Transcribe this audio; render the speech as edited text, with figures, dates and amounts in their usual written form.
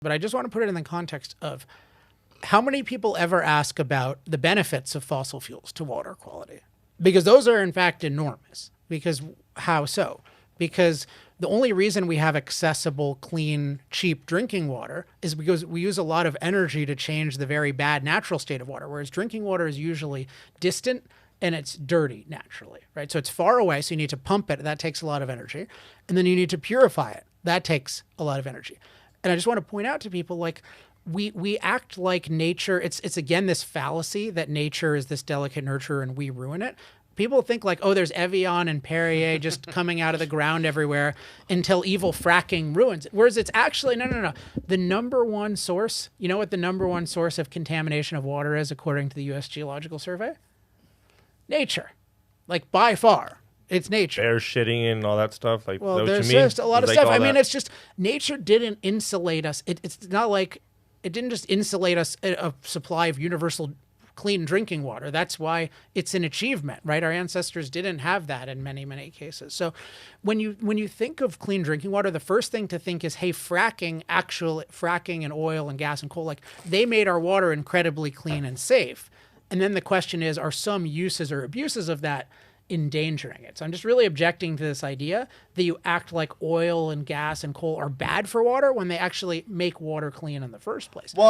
But I just want to put it in the context of how many people ever ask about the benefits of fossil fuels to water quality? Because those are in fact enormous. Because how so? Because the only reason we have accessible, clean, cheap drinking water is because we use a lot of energy to change the very bad natural state of water, whereas drinking water is usually distant and it's dirty naturally, right? So it's far away, so you need to pump it. That takes a lot of energy. And then you need to purify it. That takes a lot of energy. And I just want to point out to people, like, we act like nature, it's again this fallacy that nature is this delicate nurturer and we ruin it. People think like, oh, there's Evian and Perrier just coming out of the ground everywhere until evil fracking ruins it. Whereas it's actually, no. The number one source, you know what the number one source of contamination of water is according to the US Geological Survey? Nature. Like by far. It's nature. Bear shitting and all that stuff. Like, well, that there's what you mean? just a lot of Like stuff. I that? mean, it's just nature didn't insulate us. It's not like it didn't just insulate us a supply of universal clean drinking water. That's why it's an achievement, right? Our ancestors didn't have that in many, many cases. So when you think of clean drinking water, the first thing to think is, hey, fracking and oil and gas and coal, like they made our water incredibly clean and safe. And then the question is, are some uses or abuses of that endangering it? So I'm just really objecting to this idea that you act like oil and gas and coal are bad for water when they actually make water clean in the first place. Well,